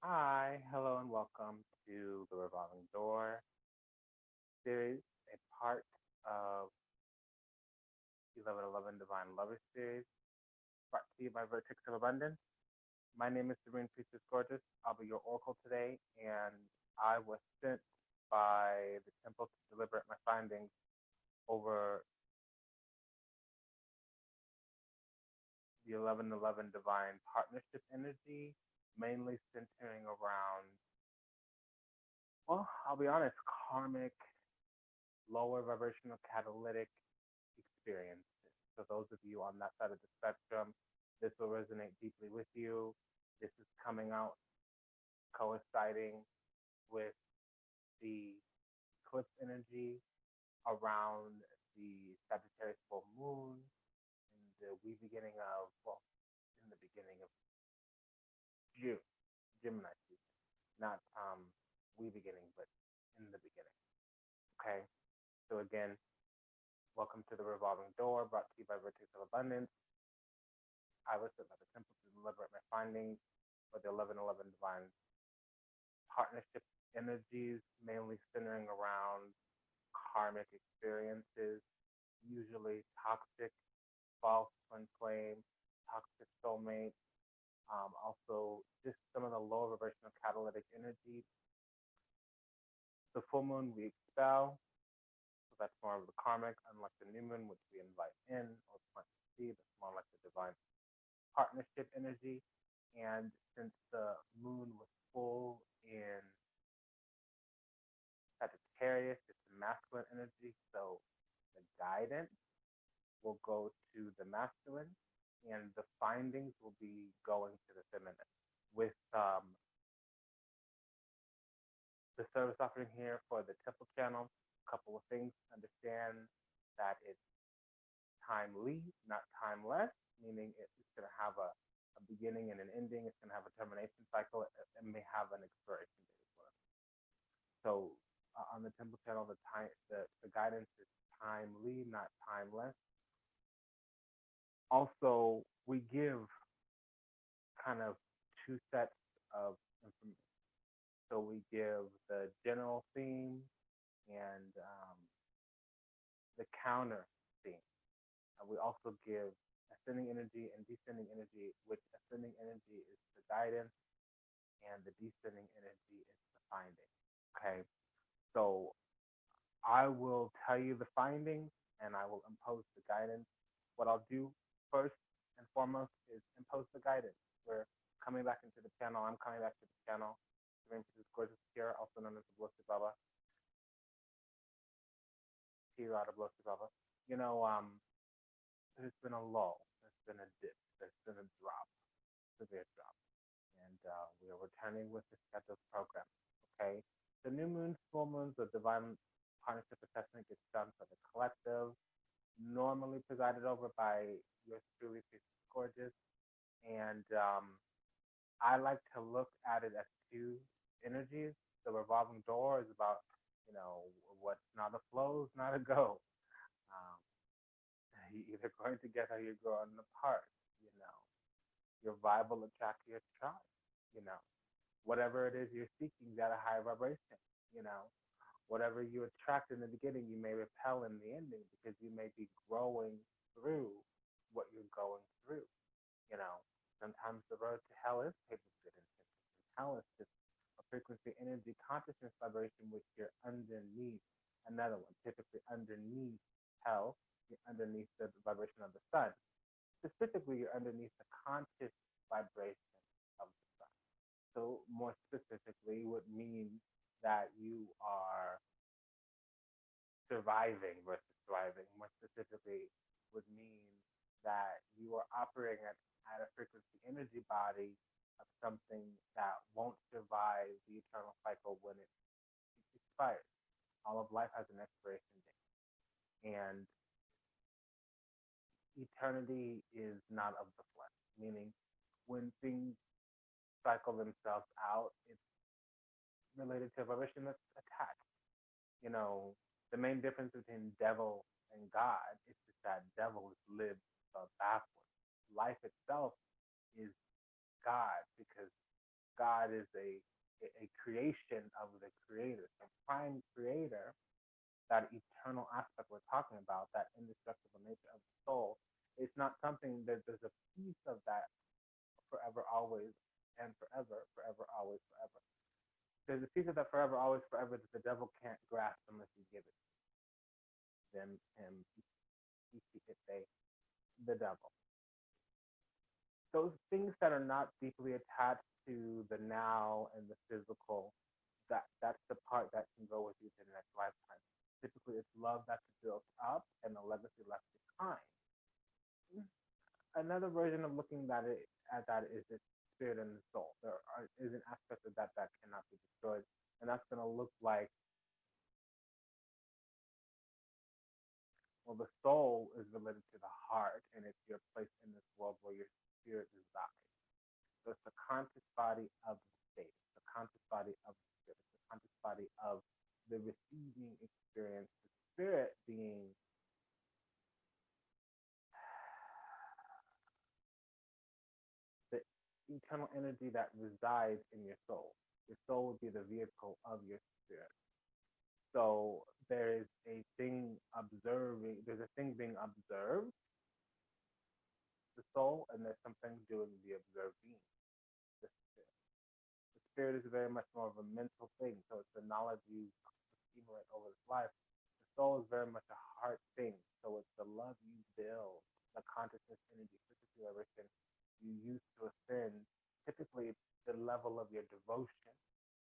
Hi, hello, and welcome to the Revolving Door series, a part of 1111 Divine Lover series, brought to you by Vertex of Abundance. My name is Serene Priestess Gorgeous. I'll be your oracle today, and I was sent by the temple to deliberate my findings over the 1111 Divine Partnership energy, mainly centering around, well, I'll be honest, karmic, lower vibrational catalytic experiences. So those of you on that side of the spectrum, this will resonate deeply with you. This is coming out coinciding with the eclipse energy around the Sagittarius full moon in the beginning of, well, in the beginning of June, Gemini season. Not beginning, but in the beginning. Okay. So again, welcome to the Revolving Door, brought to you by Vertex of Abundance. I was sent by the temple to deliberate my findings for the 1111 Divine Partnership energies, mainly centering around karmic experiences, usually toxic, false twin flame, toxic soulmate, also just some of the lower vibrational catalytic energy. The full moon we expel, so that's more of the karmic, unlike the new moon, which we invite in or plant to see. That's more like the divine partnership energy. And since the moon was full in Sagittarius, it's a masculine energy, so the guidance will go to the masculine, and the findings will be going to the feminine. With the service offering here for the temple channel, a couple of things. Understand that it's timely, not timeless, meaning it's going to have a beginning and an ending. It's going to have a termination cycle. It may have an expiration date as well. So on the temple channel, the guidance is timely, not timeless. Also, we give kind of two sets of information. So we give the general theme and the counter theme. We also give ascending energy and descending energy, which ascending energy is the guidance and the descending energy is the finding. Okay, so I will tell you the findings and I will impose the guidance. What I'll do first and foremost is impose the guidance. We're coming back into the channel. I'm coming back to the channel. This gorgeous here, also known as Ablossi Baba. Ablossi Baba. You know, there's been a lull, there's been a dip, there's been a drop, severe drop, and we are returning with the scheduled program. Okay, the new moons, full moons, the divine partnership assessment gets done for the collective, normally presided over by yours truly, Priestess Gorgeous, and I like to look at it as two energies. The revolving door is about, what's not a flow is not a go. Um, you're either going together or you're going apart. Your vibe will attract your tribe. You know, whatever it is you're seeking is at a high vibration. Whatever you attract in the beginning, you may repel in the ending because you may be growing through what you're going through. Sometimes the road to hell is paved with good intentions. Hell is just a frequency, energy, consciousness vibration which you're underneath another one. Typically underneath hell, you're underneath the vibration of the sun. Specifically, you're underneath the conscious vibration of the sun. So more specifically would mean that you are surviving versus thriving. More specifically would mean that you are operating at a frequency energy body of something that won't survive the eternal cycle when it expires. All of life has an expiration date. And eternity is not of the flesh, meaning when things cycle themselves out, it's related to a vibration that's attached. The main difference between devil and God is just that devil is lived backwards. Life itself is God because God is a creation of the creator, the prime creator, that eternal aspect we're talking about, that indestructible nature of the soul. It's not something that there's a piece of that forever, always, and forever, forever, always, forever. There's a piece of that forever, always, forever that the devil can't grasp unless you give it them, him, he, it, they, the devil. Those things that are not deeply attached to the now and the physical, that's the part that can go with you to the next lifetime. Typically, it's love that's built up and a legacy left behind. Another version of looking at that is the spirit and the soul. Is an aspect of that that cannot be destroyed, and that's going to look like, well, the soul is related to the heart, and it's your place in this world where your spirit resides. So it's the conscious body of the state, the conscious body of the spirit, the conscious body of the receiving experience, the spirit being the eternal energy that resides in your soul. Your soul would be the vehicle of your spirit. So there is a thing there's a thing being observed, the soul, and there's something doing the observing, the spirit. The spirit is very much more of a mental thing, so it's the knowledge you accumulate over this life. The soul is very much a heart thing, so it's the love you build, the consciousness, energy, frequency, vibration you use to ascend, typically the level of your devotion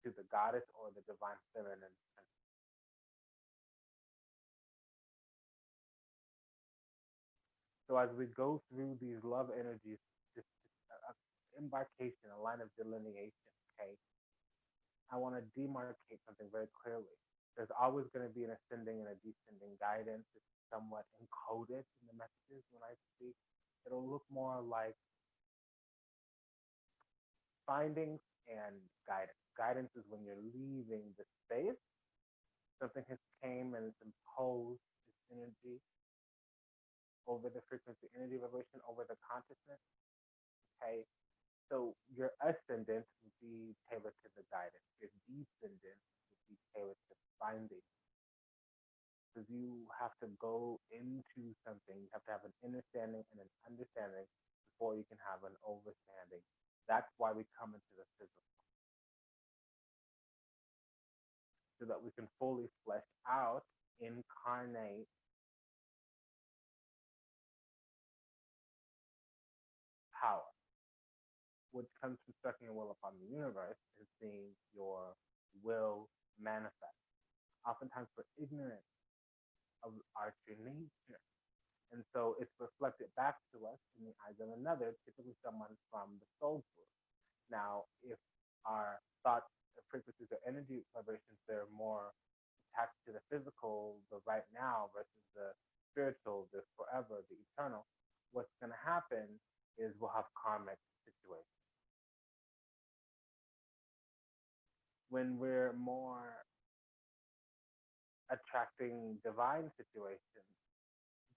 to the goddess or the divine feminine. So as we go through these love energies, this embarkation, a line of delineation, okay, I want to demarcate something very clearly. There's always going to be an ascending and a descending guidance. It's somewhat encoded in the messages when I speak. It'll look more like findings and guidance. Guidance is when you're leaving the space. Something has came and it's imposed its energy over the frequency, energy, vibration, over the consciousness. Okay, so your ascendant would be tailored to the guidance. Your descendant would be tailored to finding. Because you have to go into something, you have to have an understanding and an understanding before you can have an overstanding. That's why we come into the physical, so that we can fully flesh out, incarnate power, which comes from striking a will upon the universe, is seeing your will manifest. Oftentimes we're ignorant of our true nature. And so it's reflected back to us in the eyes of another, typically someone from the soul group. Now, if our thoughts, frequencies, or energy vibrations, they're more attached to the physical, the right now, versus the spiritual, the forever, the eternal, what's going to happen is we'll have karmic situations. When we're more attracting divine situations,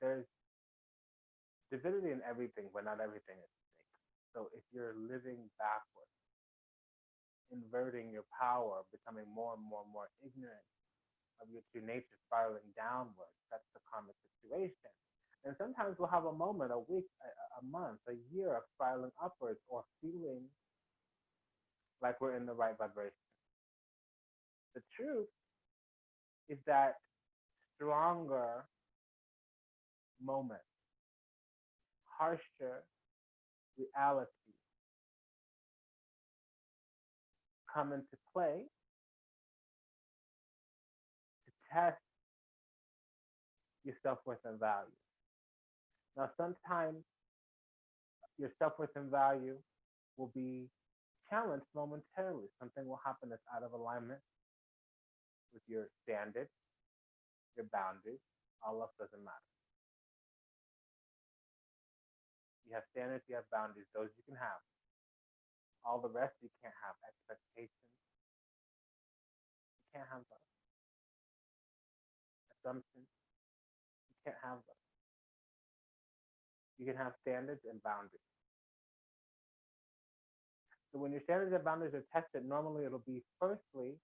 there's divinity in everything, but not everything is snake. So if you're living backwards, inverting your power, becoming more and more and more ignorant of your true nature, spiraling downwards, that's the karmic situation. And sometimes we'll have a moment, a week, a month, a year of spiraling upwards, or feeling like we're in the right vibration. The truth is that stronger moments, harsher reality come into play to test your self-worth and value. Now, sometimes your self-worth and value will be challenged momentarily. Something will happen that's out of alignment with your standards, your boundaries. All else doesn't matter. You have standards, you have boundaries. Those you can have. All the rest you can't have. Expectations, you can't have those. Assumptions, you can't have those. You can have standards and boundaries. So when your standards and boundaries are tested, normally it'll be firstly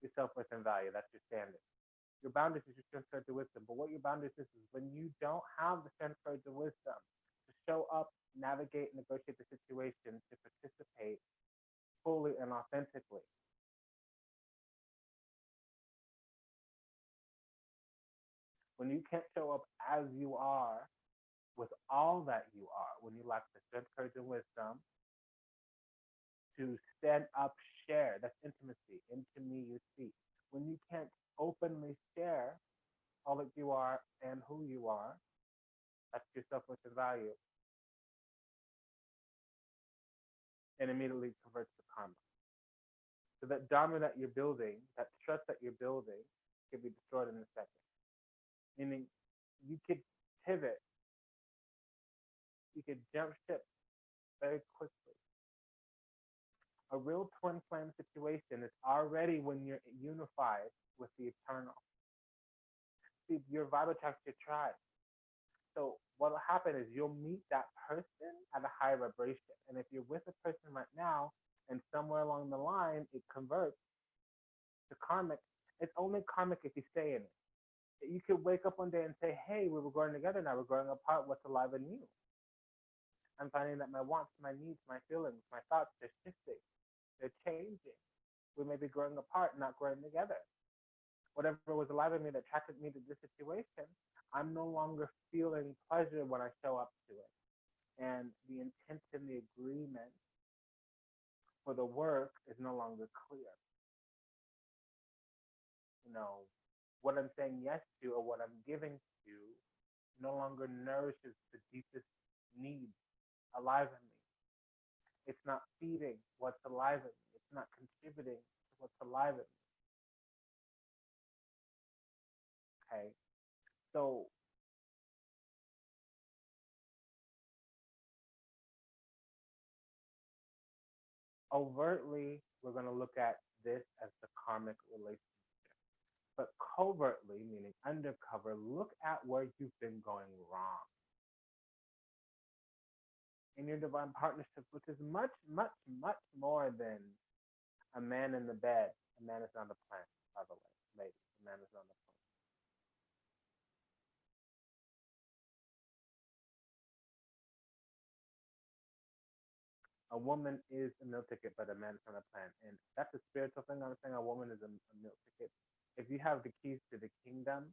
your self-worth and value. That's your standard. Your boundaries is your strength, courage, and wisdom. But what your boundaries is when you don't have the strength, courage, and wisdom to show up, navigate, negotiate the situation, to participate fully and authentically. When you can't show up as you are, with all that you are, when you lack the strength, courage, and wisdom to stand up, share, that's intimacy, into me you see. When you can't openly share all that you are and who you are, that's your self-worth and value, and immediately converts to karma. So that dharma that you're building, that trust that you're building, can be destroyed in a second. Meaning, you could pivot, you could jump ship very quickly. A real twin flame situation is already when you're unified with the eternal. See, your vibe attracts your tribe. So what will happen is you'll meet that person at a higher vibration. And if you're with a person right now and somewhere along the line it converts to karmic, it's only karmic if you stay in it. You could wake up one day and say, hey, we were growing together, now we're growing apart, what's alive in you? I'm finding that my wants, my needs, my feelings, my thoughts, they're shifting, they're changing. We may be growing apart, not growing together. Whatever was alive in me that attracted me to this situation, I'm no longer feeling pleasure when I show up to it. And the intent and the agreement for the work is no longer clear. You know, what I'm saying yes to or what I'm giving to no longer nourishes the deepest needs alive in me. It's not feeding what's alive in me. It's not contributing to what's alive in me. Okay, so overtly, we're going to look at this as the karmic relationship. But covertly, meaning undercover, look at where you've been going wrong in your divine partnerships, which is much, much, much more than a man in the bed. A man is not a plant, by the way, ladies. A man is not a plant. A woman is a meal ticket, but a man is not a plant. And that's a spiritual thing. I'm saying a woman is a meal ticket. If you have the keys to the kingdom,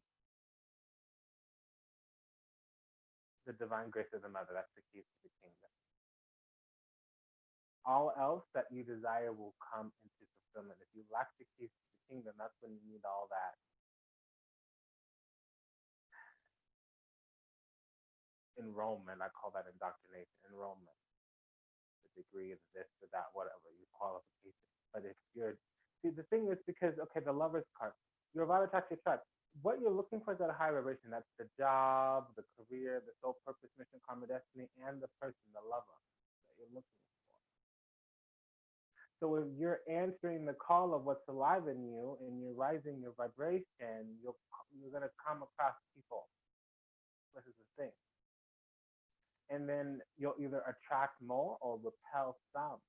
the divine grace of the mother, that's the keys to the kingdom. All else that you desire will come into fulfillment. If you lack the keys to the kingdom, that's when you need all that enrollment. I call that indoctrination, enrollment, the degree of this or that, whatever, your qualification. But if you're, see, the thing is because, okay, the lover's card, your vibe attracts your tribe. What you're looking for is at a high vibration. That's the job, the career, the soul purpose, mission, karma, destiny, and the person, the lover that you're looking for. So if you're answering the call of what's alive in you and you're rising your vibration, you're going to come across people. This is the thing. And then you'll either attract more or repel some.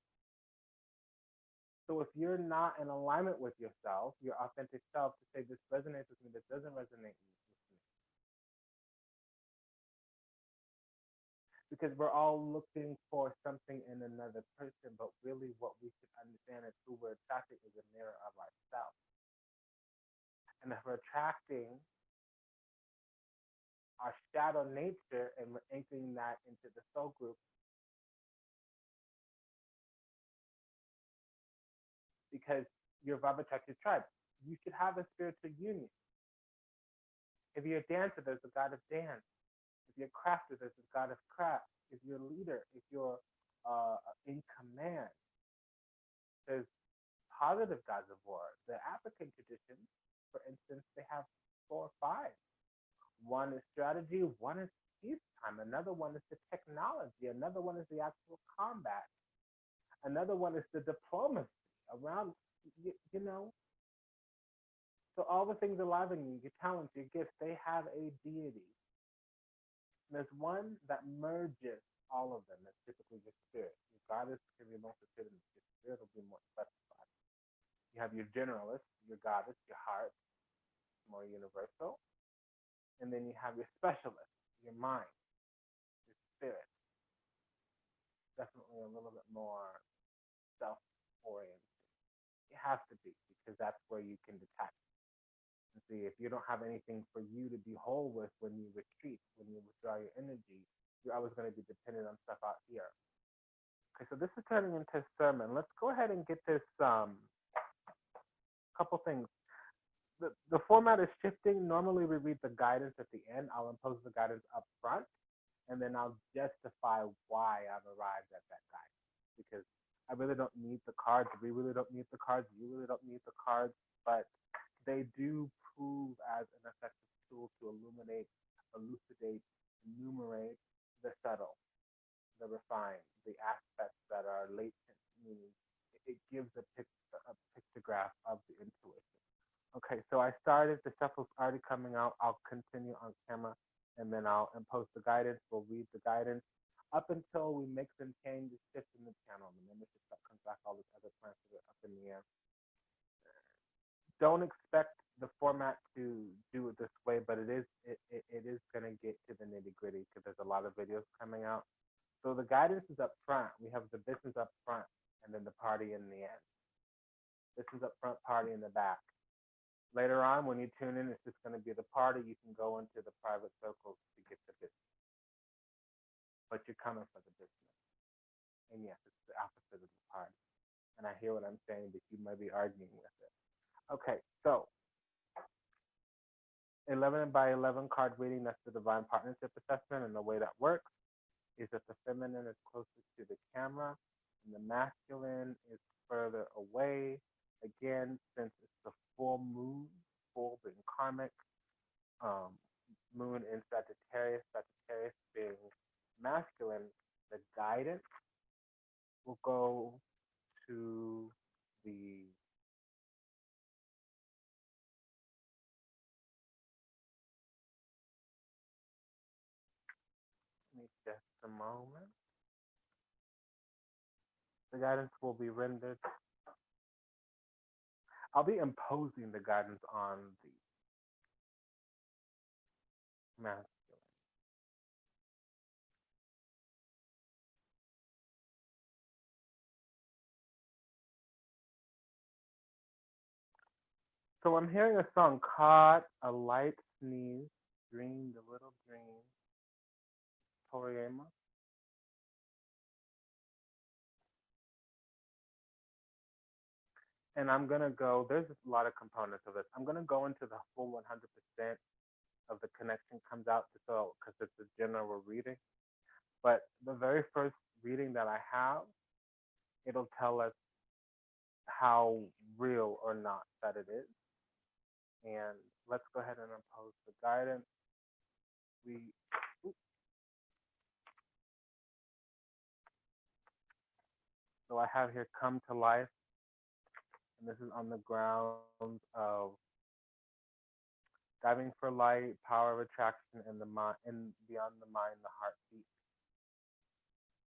So if you're not in alignment with yourself, your authentic self, to say this resonates with me, this doesn't resonate with me. Because we're all looking for something in another person, but really what we should understand is who we're attracting is a mirror of ourselves. And if we're attracting our shadow nature and we're anchoring that into the soul group, because your vibe attracts your tribe, you should have a spiritual union. If you're a dancer, there's a god of dance. If you're a crafter, there's a god of craft. If you're a leader, if you're in command, there's positive gods of war. The African tradition, for instance, they have 4 or 5. One is strategy, one is peacetime, another one is the technology, another one is the actual combat, another one is the diplomacy around, you know. So all the things alive in you, your talents, your gifts, they have a deity. There's one that merges all of them. That's typically your spirit. Your goddess can be most attuned to your spirit will be more specified. You have your generalist, your goddess, your heart, more universal. And then you have your specialist, your mind, your spirit. Definitely a little bit more self-oriented. It has to be, because that's where you can detach. And see, if you don't have anything for you to be whole with when you retreat, when you withdraw your energy, you're always going to be dependent on stuff out here. Okay, so this is turning into a sermon. Let's go ahead and get this couple things. The format is shifting. Normally we read the guidance at the end. I'll impose the guidance up front, and then I'll justify why I've arrived at that guidance. Because I really don't need the cards. We really don't need the cards. You really don't need the cards. But they do prove as an effective tool to illuminate, elucidate, enumerate the subtle, the refined, the aspects that are latent, meaning it gives a pictograph of the intuition. Okay, so I started, the shuffle's already coming out. I'll continue on camera, and then I'll impose the guidance. We'll read the guidance up until we make some changes, shift in the channel. The membership stuff comes back, all this other plans that are up in the air. Don't expect the format to do it this way, but it is going to get to the nitty gritty, because there's a lot of videos coming out. So the guidance is up front. We have the business up front, and then the party in the end. Business up front, party in the back. Later on, when you tune in, it's just going to be the party. You can go into the private circles to get the business. But you're coming for the business. And yes, it's the opposite of the party. And I hear what I'm saying, but you might be arguing with it. Okay, so 11 by 11 card reading, that's the divine partnership assessment. And the way that works is that the feminine is closest to the camera and the masculine is further away. Again, since it's the full moon, full being karmic, moon in Sagittarius being masculine, the guidance will go to the just a moment. The guidance will be rendered. I'll be imposing the guidance on the masculine. So I'm hearing a song, Caught, a Light Sneeze, Dreamed a Little Dream, Toriyama. And I'm going to go, there's a lot of components of this. I'm going to go into the full 100% of the connection comes out, so because it's a general reading. But the very first reading that I have, it'll tell us how real or not that it is. And let's go ahead and impose the guidance. So I have here come to life, and this is on the grounds of diving for light, power of attraction, and the mind, and beyond the mind, the heartbeat.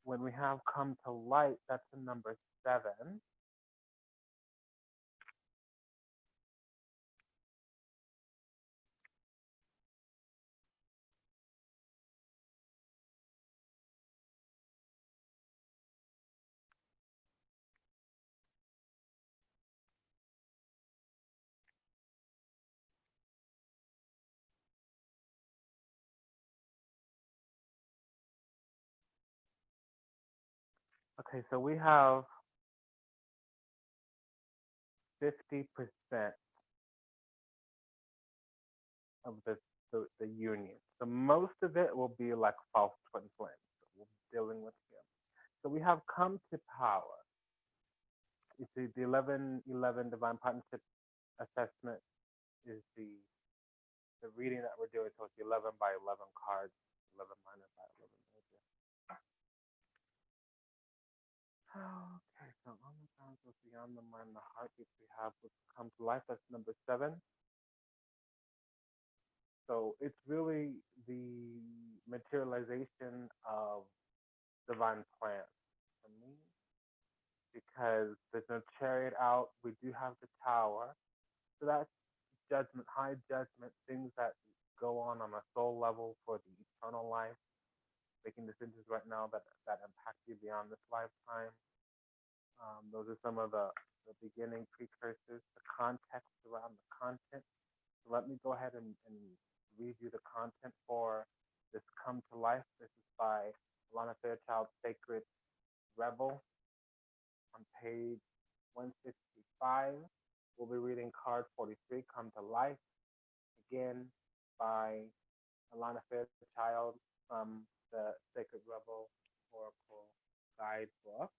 When we have come to light, that's the number 7. Okay, so we have 50% of the union. So most of it will be like false twin flames that we're dealing with here. So we have come to power. You see, the 1111 divine partnership assessment is the reading that we're doing. So it's 11 by 11 cards, 11 minus by 11 major. Okay, so on the grounds of beyond the mind, the heartbeats we have what's come to life. That's number 7. So it's really the materialization of divine plans for me, because there's no chariot out. We do have the tower. So that's judgment, high judgment, things that go on a soul level for the eternal life, making decisions right now that impact you beyond this lifetime. Those are some of the beginning precursors, the context around the content. So let me go ahead and read you the content for this Come to Life. This is by Alana Fairchild's Sacred Rebel on page 165. We'll be reading card 43, Come to Life, again by Alana Fairchild from the Sacred Rebel Oracle Guidebook.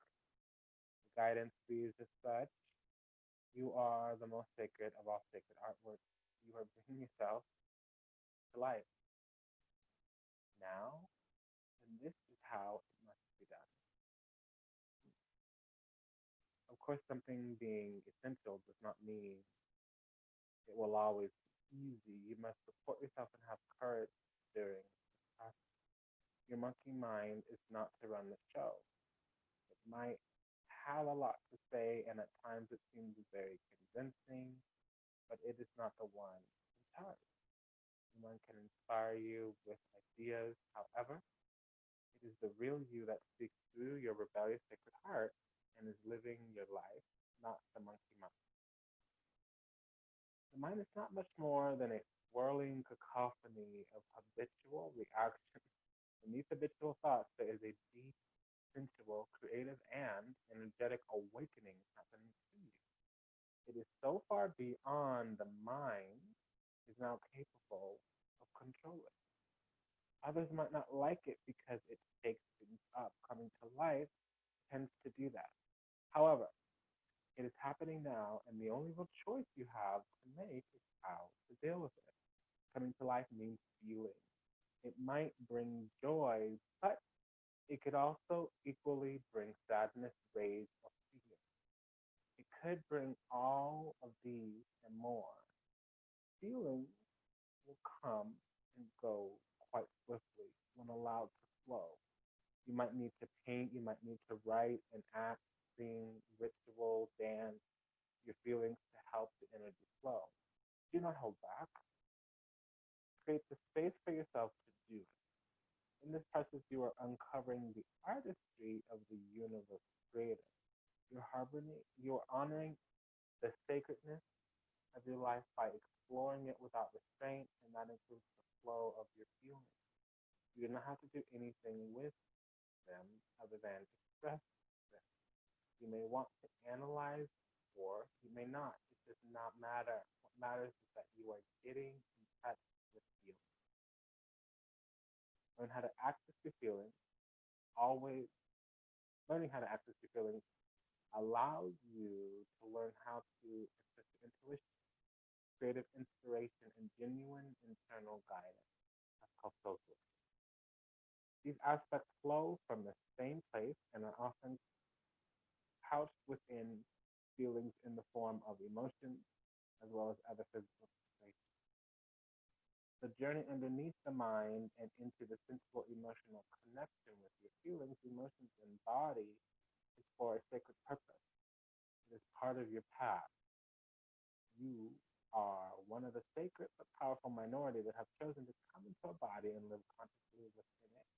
The guidance reads as such: you are the most sacred of all sacred artworks. You are bringing yourself to life now, and this is how it must be done. Of course, something being essential does not mean it will always be easy. You must support yourself and have courage during the process. Your monkey mind is not to run the show. It might have a lot to say, and at times it seems very convincing, but it is not the one in charge. One can inspire you with ideas. However, it is the real you that speaks through your rebellious sacred heart and is living your life, not the monkey mind. The mind is not much more than a swirling cacophony of habitual reactions. Beneath habitual thoughts, there is a deep, sensual, creative, and energetic awakening happening to you. It is so far beyond the mind is now capable of controlling. Others might not like it because it shakes things up. Coming to life tends to do that. However, it is happening now, and the only real choice you have to make is how to deal with it. Coming to life means feeling. It might bring joy, but it could also equally bring sadness, rage, or fear. It could bring all of these and more. Feelings will come and go quite swiftly when allowed to flow. You might need to paint, you might need to write and act, sing, ritual, dance, your feelings to help the energy flow. Do not hold back. Create the space for yourself to do it. In this process, you are uncovering the artistry of the universe creator. You're honoring the sacredness of your life by exploring it without restraint, and that includes the flow of your feelings. You do not have to do anything with them other than express them. You may want to analyze, or you may not. It does not matter. What matters is that you are getting in touch with feelings. Learn how to access your feelings. Always learning how to access your feelings allows you to learn how to access your intuition, creative inspiration, and genuine internal guidance. That's called social. These aspects flow from the same place and are often couched within feelings in the form of emotions as well as other physical sensations. The journey underneath the mind and into the sensible emotional connection with your feelings, emotions, and body is for a sacred purpose. It is part of your path. You are one of the sacred but powerful minority that have chosen to come into a body and live consciously within it.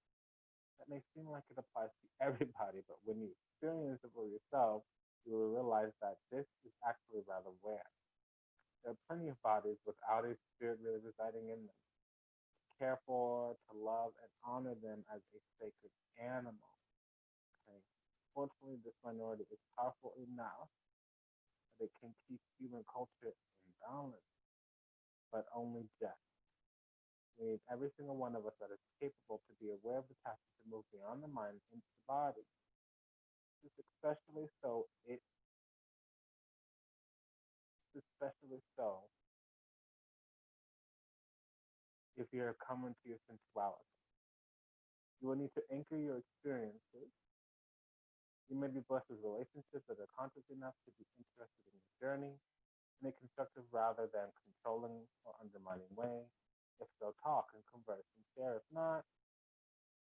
That may seem like it applies to everybody, but when you experience it for yourself, you will realize that this is actually rather rare. There are plenty of bodies without a spirit really residing in them. To care for, to love, and honor them as a sacred animal. Okay? Fortunately, this minority is powerful enough that it can keep human culture in balance, but only just. We need every single one of us that is capable to be aware of the task to move beyond the mind into the body. This is especially so if you're coming to your sensuality. You will need to anchor your experiences. You may be blessed with relationships that are conscious enough to be interested in your journey in a constructive rather than controlling or undermining way. If so, talk and converse and share. If not,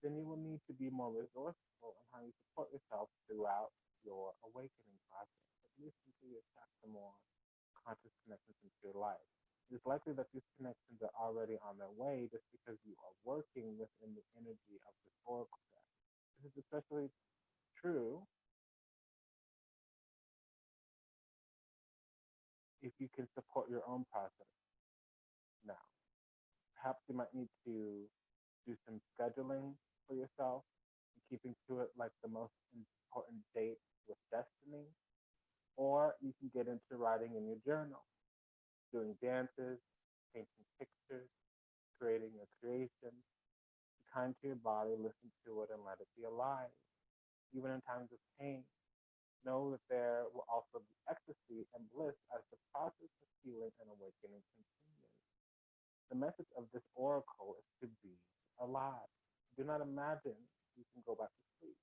then you will need to be more resourceful in how you support yourself throughout your awakening process, at least until you attract some more conscious connections into your life. It's likely that these connections are already on their way just because you are working within the energy of this oracle deck. This is especially true if you can support your own process now. Perhaps you might need to do some scheduling for yourself and keeping to it like the most important date with destiny. Or you can get into writing in your journal, doing dances, painting pictures, creating a creation. Be kind to your body, listen to it, and let it be alive. Even in times of pain, know that there will also be ecstasy and bliss as the process of healing and awakening continues. The message of this oracle is to be alive. Do not imagine you can go back to sleep.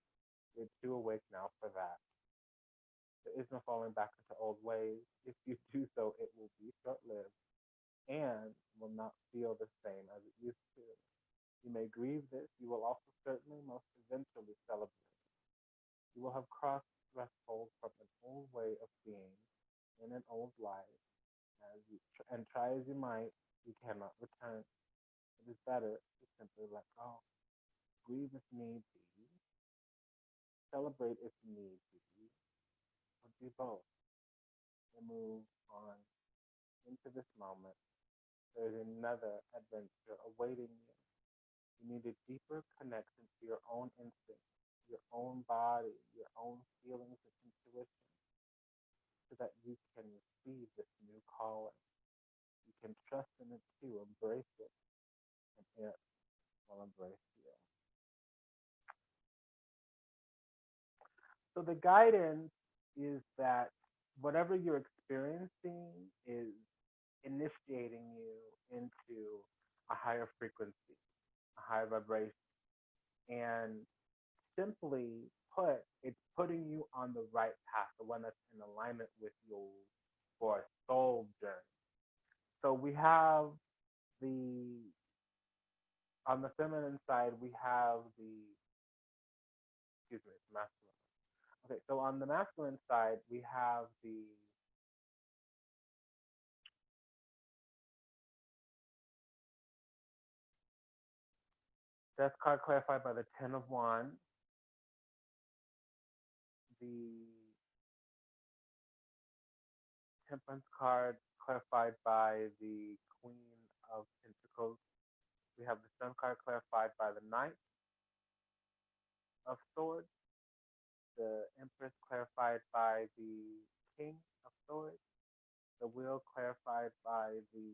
You're too awake now for that. There is no falling back into old ways. If you do so, it will be short-lived and will not feel the same as it used to. You may grieve this. You will also certainly most eventually celebrate. You will have crossed thresholds from an old way of being in an old life, and try as you might, you cannot return. It is better to simply let go. Grieve if need be. Celebrate if need be. Or do both. And move on into this moment. There's another adventure awaiting you. You need a deeper connection to your own instincts, your own body, your own feelings and intuition, so that you can receive this new calling. You can trust in it too, embrace it, and it will embrace you. So the guidance is that whatever you're experiencing is initiating you into a higher frequency, a higher vibration. And simply put, it's putting you on the right path, the one that's in alignment with your for a soul journey. So we have the on the feminine side, we have the masculine. Okay, so on the masculine side, we have the Death card clarified by the Ten of Wands, the Temperance card clarified by the Queen of Pentacles. We have the Sun card clarified by the Knight of Swords, the Empress clarified by the King of Swords, the Wheel clarified by the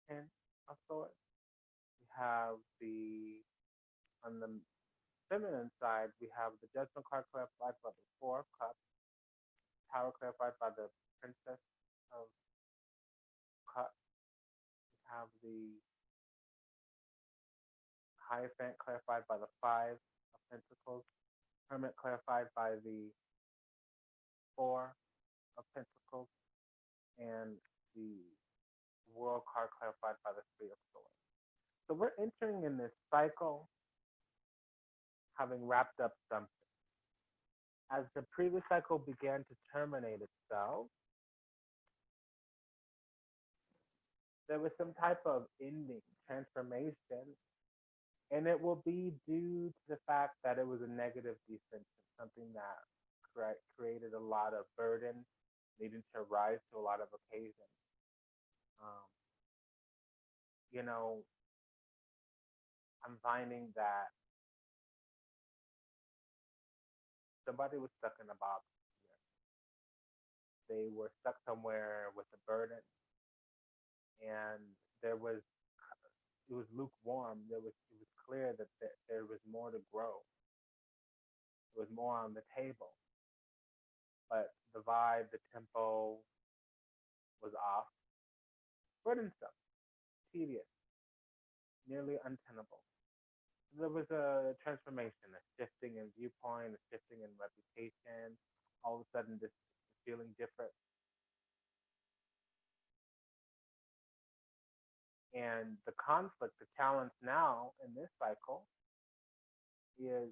Ten of Swords. We have on the feminine side, we have the Judgment card clarified by the Four of Cups, Tower clarified by the Princess of Cups. We have the Hierophant clarified by the Five of Pentacles, Hermit clarified by the Four of Pentacles, and the World card clarified by the Three of Swords. So we're entering in this cycle having wrapped up something. As the previous cycle began to terminate itself, there was some type of ending, transformation, and it will be due to the fact that it was a negative descension, something that created a lot of burden, needing to rise to a lot of occasions. I'm finding that somebody was stuck in a box here. They were stuck somewhere with a burden, and it was lukewarm. It was clear that there was more to grow. There was more on the table, but the vibe, the tempo was off, burdensome, tedious, nearly untenable. There was a transformation, a shifting in viewpoint, a shifting in reputation, all of a sudden just feeling different. And the conflict, the challenge now in this cycle is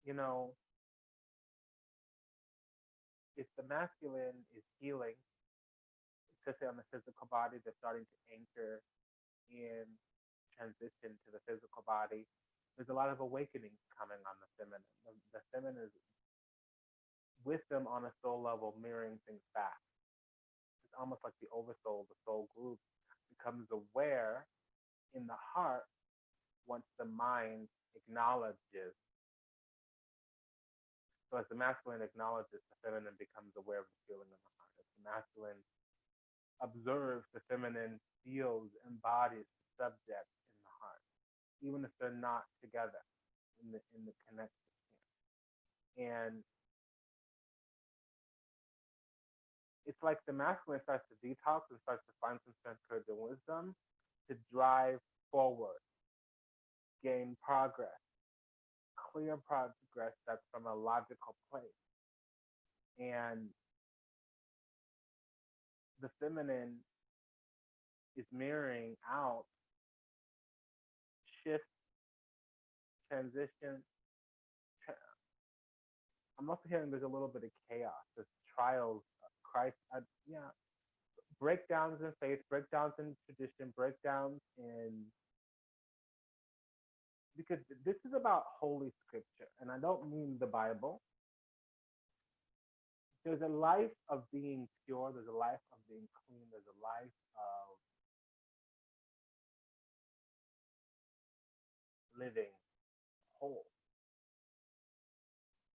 you know, if the masculine is healing, especially on the physical body, they're starting to anchor in transition to the physical body. There's a lot of awakenings coming on the feminine. The feminine is with them on a soul level, mirroring things back. It's almost like the oversoul, the soul group, becomes aware in the heart once the mind acknowledges. So as the masculine acknowledges, the feminine becomes aware of the feeling in the heart. As the masculine observes, the feminine feels, embodies the subject in the heart, even if they're not together in the connection. And it's like the masculine starts to detox and starts to find some strength, courage, and wisdom to drive forward, gain progress, clear progress that's from a logical place. And the feminine is mirroring out shift, transition. I'm also hearing there's a little bit of chaos, there's trials, crisis, breakdowns in faith, breakdowns in tradition, breakdowns in, because this is about holy scripture, and I don't mean the Bible. There's a life of being pure, there's a life of being clean, there's a life of living whole.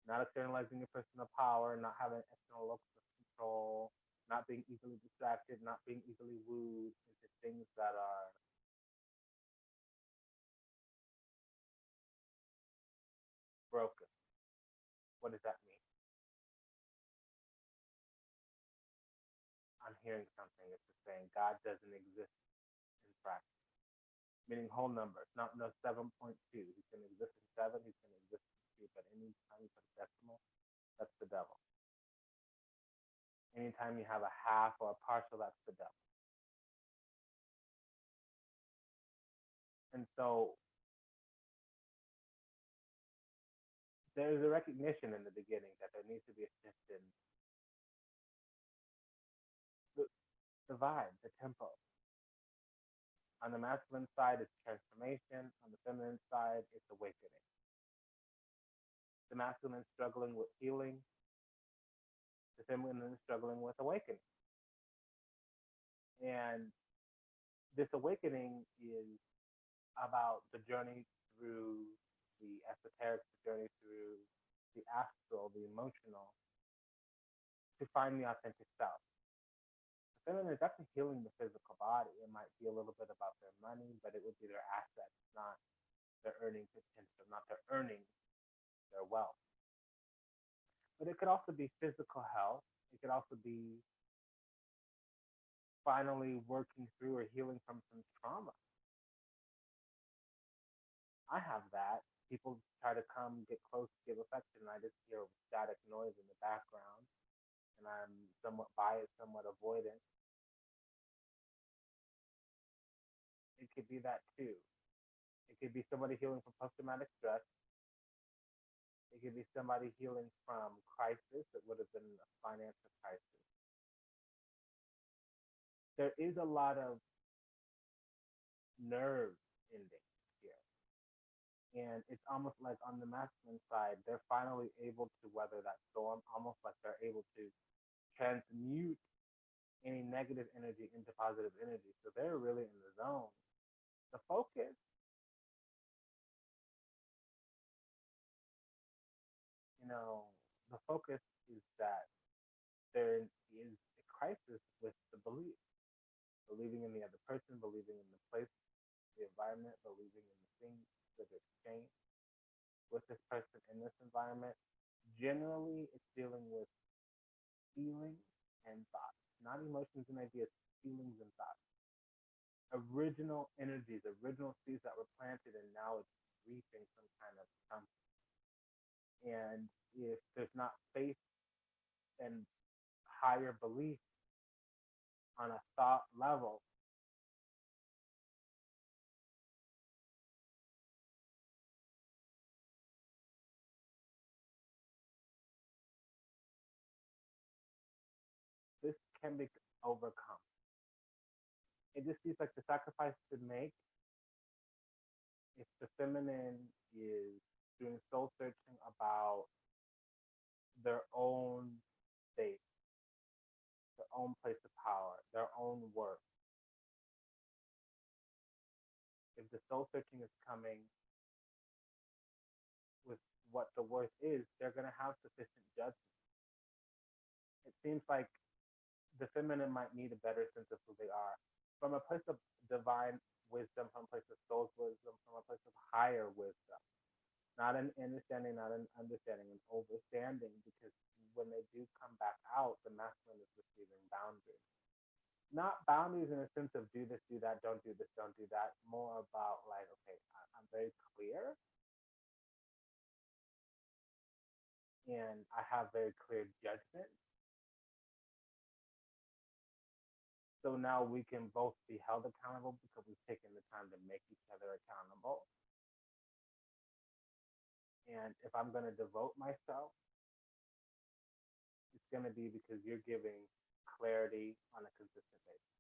Not externalizing your personal power, not having external locus of control, not being easily distracted, not being easily wooed into things that are broken. What does that mean? I'm hearing something. It's just saying God doesn't exist in practice, meaning whole numbers, not no 7.2. He's going to exist in 7, he's going to exist in 2, but anytime you put a decimal, that's the devil. Anytime you have a half or a partial, that's the devil. And so there's a recognition in the beginning that there needs to be a shift in the vibe, the tempo. On the masculine side, it's transformation. On the feminine side, it's awakening. The masculine is struggling with healing. The feminine is struggling with awakening. And this awakening is about the journey through the esoteric, the journey through the astral, the emotional, to find the authentic self. The feminine is actually healing the physical body. It might be a little bit about their money, but it would be their assets, not their earning potential, not their earnings, their wealth. But it could also be physical health. It could also be finally working through or healing from some trauma. I have that. People try to come get close, give affection, and I just hear static noise in the background, and I'm somewhat biased, somewhat avoidant. It could be that too. It could be somebody healing from post-traumatic stress. It could be somebody healing from crisis. It would have been a financial crisis. There is a lot of nerve endings here. And it's almost like on the masculine side, they're finally able to weather that storm, almost like they're able to transmute any negative energy into positive energy. So they're really in the zone. The focus the focus is that there is a crisis with the belief, believing in the other person, believing in the place, the environment, believing in the things that are exchanged with this person in this environment. Generally, it's dealing with feelings and thoughts, not emotions and ideas, feelings and thoughts. Original energies, original seeds that were planted, and now it's reaping some kind of something. And if there's not faith and higher belief on a thought level, can be overcome. It just seems like the sacrifice to make if the feminine is doing soul searching about their own state, their own place of power, their own worth. If the soul searching is coming with what the worth is, they're going to have sufficient judgment. It seems like the feminine might need a better sense of who they are from a place of divine wisdom, from a place of soul's wisdom, from a place of higher wisdom. Not an understanding, not an understanding, an overstanding, because when they do come back out, the masculine is receiving boundaries. Not boundaries in a sense of do this, do that, don't do this, don't do that. More about like, okay, I'm very clear and I have very clear judgment. So now we can both be held accountable because we've taken the time to make each other accountable. And if I'm going to devote myself, it's going to be because you're giving clarity on a consistent basis.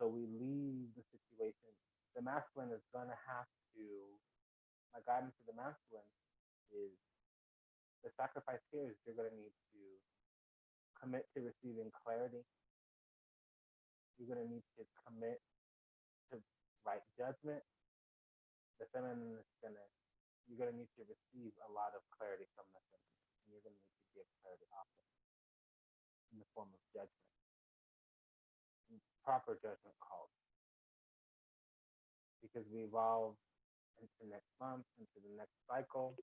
So we leave the situation. The masculine is going to have to, my guidance to the masculine is the sacrifice here is you're going to need to commit to receiving clarity. You're going to need to commit to right judgment. The feminine is you're going to need to receive a lot of clarity from the feminine. And you're going to need to give clarity often in the form of judgment. And proper judgment calls. Because we evolve into next month, into the next cycle.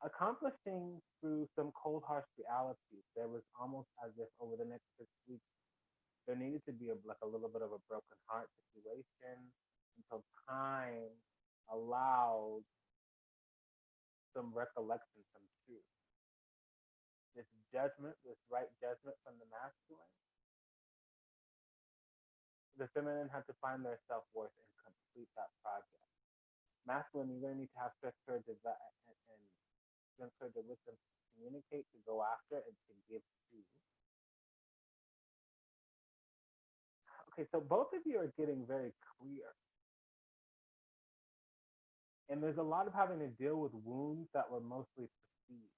Accomplishing through some cold, harsh realities, there was almost as if over the next 6 weeks, there needed to be a little bit of a broken heart situation until time allowed some recollection, some truth. This judgment, this right judgment from the masculine, the feminine had to find their self-worth and complete that project. Masculine, you're going to need to have strength, courage, and the wisdom to communicate, to go after, and to give to. Okay, so both of you are getting very clear. And there's a lot of having to deal with wounds that were mostly perceived.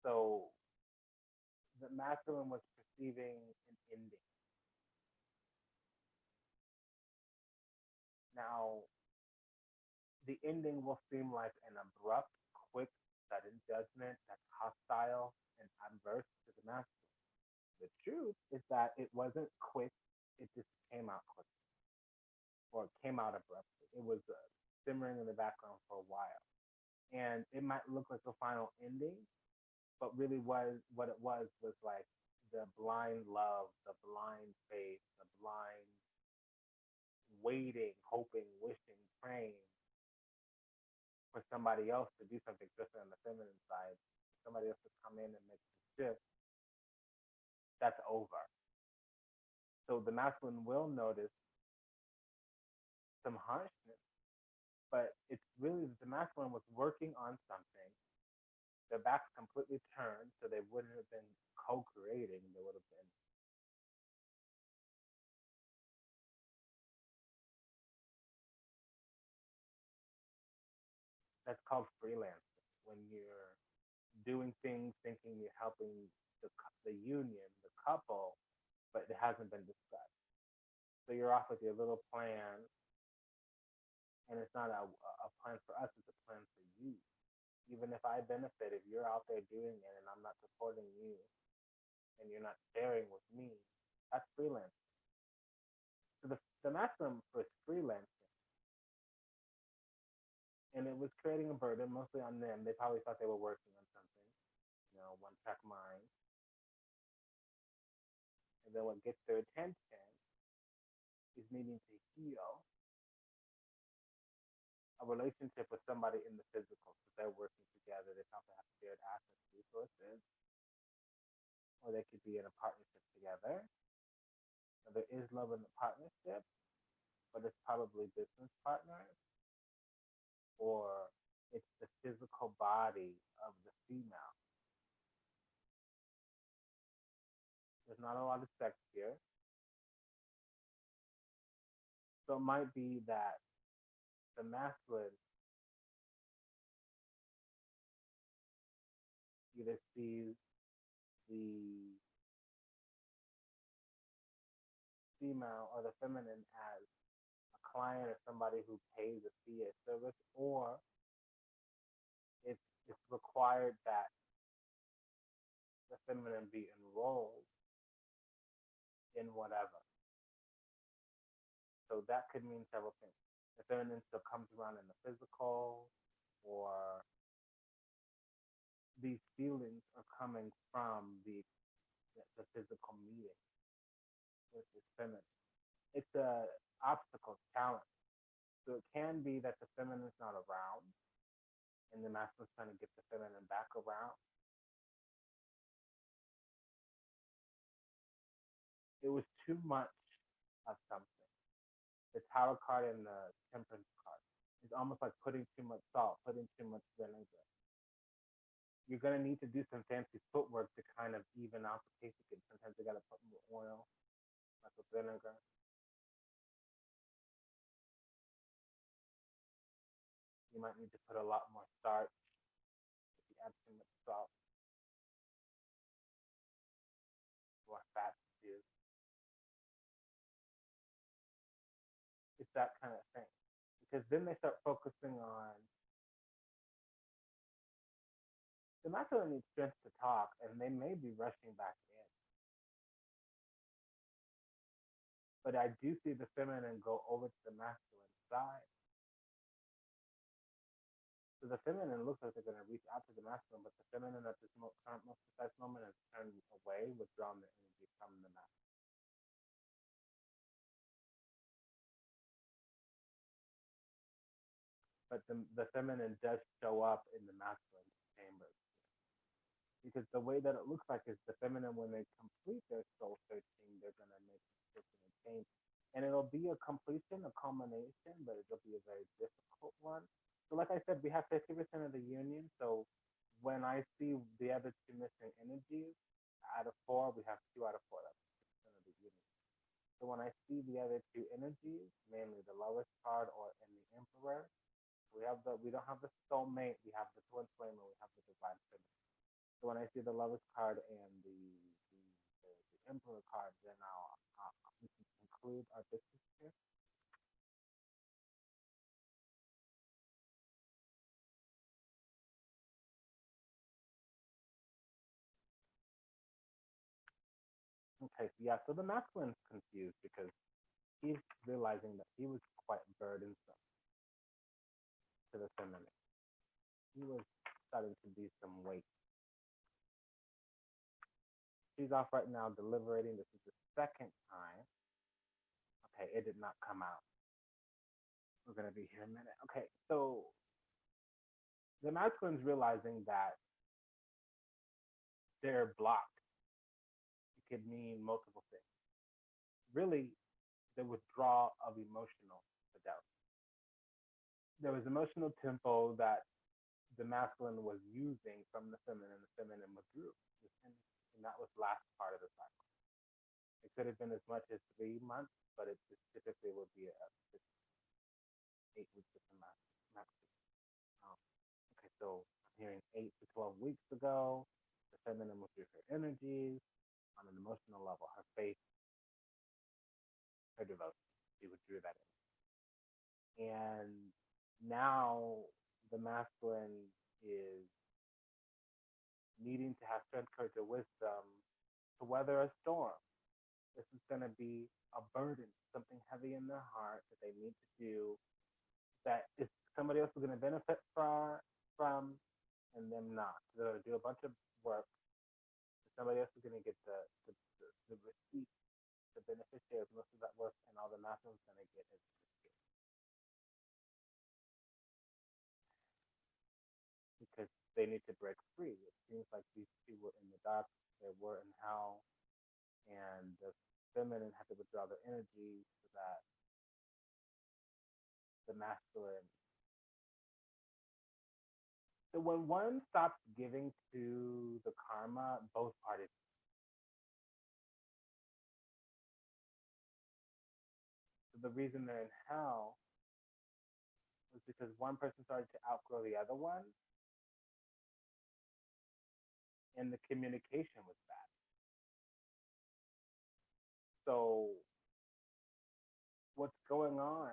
So the masculine was perceiving an ending. Now, the ending will seem like an abrupt, quick, sudden judgment that's hostile and adverse to the masculine. The truth is that it wasn't quick, it just came out quickly. Or it came out abruptly. It was simmering in the background for a while. And it might look like a final ending, but really what it was like the blind love, the blind faith, the blind waiting, hoping, wishing, praying for somebody else to do something, especially on the feminine side, somebody else to come in and make the shift. That's over. So the masculine will notice some harshness, but it's really the masculine was working on something. Their backs completely turned, so they wouldn't have been co-creating. They would have been that's called freelancing. When you're doing things thinking you're helping the union, the couple, but it hasn't been discussed. So you're off with your little plan, and it's not a plan for us, it's a plan for you. Even if I benefit, if you're out there doing it and I'm not supporting you and you're not sharing with me, that's freelancing. So the masculine was freelancing. And it was creating a burden mostly on them. They probably thought they were working on something, one track mind. And then what gets their attention is needing to heal a relationship with somebody in the physical. So they're working together. They probably have shared assets, resources, or they could be in a partnership together. Now, there is love in the partnership, but it's probably business partners or It's the physical body of the female. There's not a lot of sex here. So it might be that the masculine either sees the female or the feminine as a client or somebody who pays a fee or service, or it's required that the feminine be enrolled in whatever. So that could mean several things. The feminine still comes around in the physical, or these feelings are coming from the physical meeting with this feminine. It's a obstacle challenge. So it can be that the feminine is not around and the masculine is trying to get the feminine back around. It was too much of something. The Tower card and the Temperance card. It's almost like putting too much salt, putting too much vinegar. You're going to need to do some fancy footwork to kind of even out the taste again. Sometimes you got to put more oil, like with vinegar. You might need to put a lot more starch if you add too much salt, more fat too. It's that kind of thing. Because then they start focusing on the masculine needs strength to talk, and they may be rushing back in. But I do see the feminine go over to the masculine side. So the feminine looks like they're going to reach out to the masculine, but the feminine at this most precise moment has turned away, withdrawn the energy from the masculine. But the feminine does show up in the masculine chamber. Because the way that it looks like is the feminine, when they complete their soul searching, they're going to make a decision and change. And it'll be a completion, a culmination, but it'll be a very difficult one. So like I said, we have 50% of the union. So when I see the other two missing energies, out of four, we have 2 out of 4. That's 50% of the union. So when I see the other two energies, mainly the lowest card or in the Emperor, we don't have the soulmate, we have the twin flame, and we have the divine feminine. So when I see the lowest card and the Emperor card, then we can conclude our business here. Okay, so yeah, so the masculine's confused because he's realizing that he was quite burdensome to the feminine. He was starting to be some weight. She's off right now deliberating. This is the second time. Okay, it did not come out. We're going to be here a minute. Okay, so the masculine's realizing that they're blocked. It could mean multiple things. Really, the withdrawal of emotional fidelity. There was emotional tempo that the masculine was using from the feminine withdrew. And that was last part of the cycle. It could have been as much as 3 months, but it typically would be 8 weeks of the masculine. Okay, so I'm hearing 8 to 12 weeks ago, the feminine withdrew her energies on an emotional level, her faith, her devotion. She withdrew that energy. And now the masculine is needing to have strength, courage, or wisdom to weather a storm. This is going to be a burden, something heavy in their heart that they need to do that is somebody else is going to benefit from and them not. They're going to do a bunch of work. Somebody else is going to get the receipt, the beneficiary of most of that work, and all the masculine is going to get is the receipt. Because they need to break free. It seems like these two were in the dark, they were in hell, and the feminine had to withdraw their energy so that the masculine So when one stops giving to the karma, both parties. So the reason they're in hell was because one person started to outgrow the other one, and the communication was bad. So what's going on?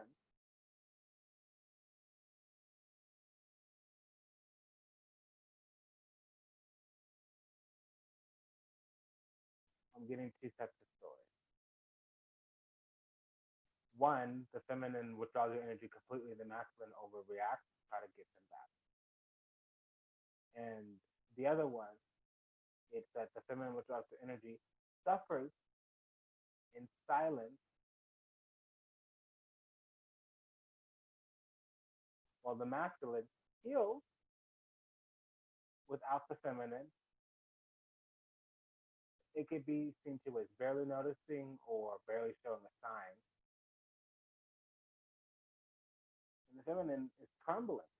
I'm getting two sets of stories. One, the feminine withdraws their energy completely, the masculine overreacts to try to get them back. And the other one, it's that the feminine withdraws their energy, suffers in silence, while the masculine heals without the feminine. It could be seen to as barely noticing or barely showing a sign. And the feminine is crumbling.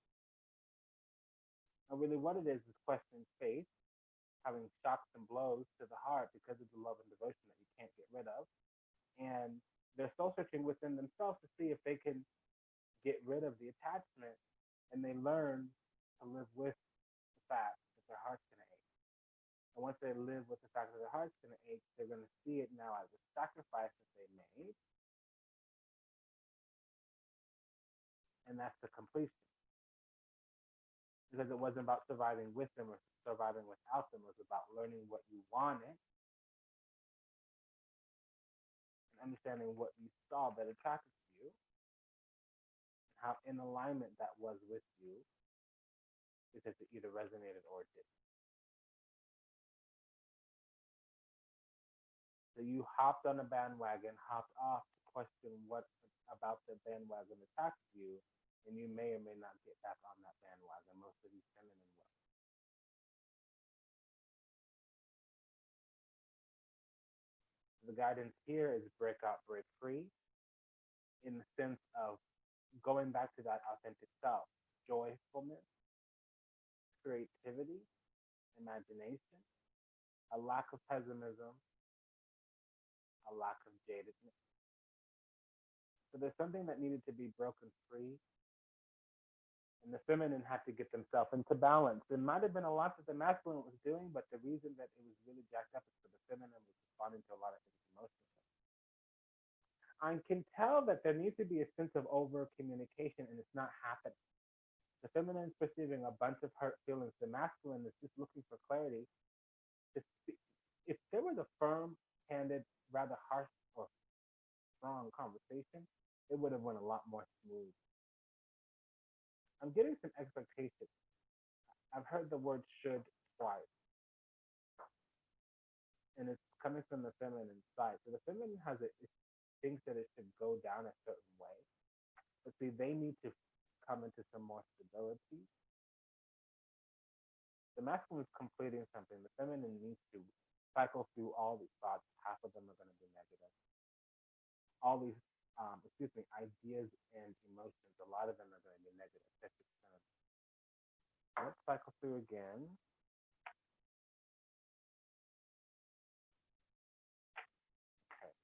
And really what it is questioning faith, having shocks and blows to the heart because of the love and devotion that you can't get rid of. And they're soul searching within themselves to see if they can get rid of the attachment, and they learn to live with the fact that their heart's going to ache. And once they live with the fact that their heart's going to ache, they're going to see it now as a sacrifice that they made, and that's the completion. Because it wasn't about surviving with them or surviving without them. It was about learning what you wanted and understanding what you saw that attracted to you, and how in alignment that was with you, because it either resonated or it didn't. So you hopped on a bandwagon, hopped off to question what about the bandwagon attracts you, and you may or may not get back on that bandwagon. Most of these feminine will. The guidance here is break out, break free, in the sense of going back to that authentic self, joyfulness, creativity, imagination, a lack of pessimism, a lack of jadedness. So there's something that needed to be broken free, and the feminine had to get themselves into balance. There might have been a lot that the masculine was doing, but the reason that it was really jacked up is because the feminine was responding to a lot of things emotionally. I can tell that there needs to be a sense of over communication, and it's not happening. The feminine is perceiving a bunch of hurt feelings. The masculine is just looking for clarity. If there was a firm, candid, rather harsh or strong conversation, it would have went a lot more smooth. I'm getting some expectations. I've heard the word should twice, and it's coming from the feminine side. So the feminine it thinks that it should go down a certain way, but see, they need to come into some more stability. The masculine is completing something. The feminine needs to cycle through all these thoughts. Half of them are going to be negative. All these, ideas and emotions, a lot of them are going to be negative. 50% of them. Let's cycle through again. Okay.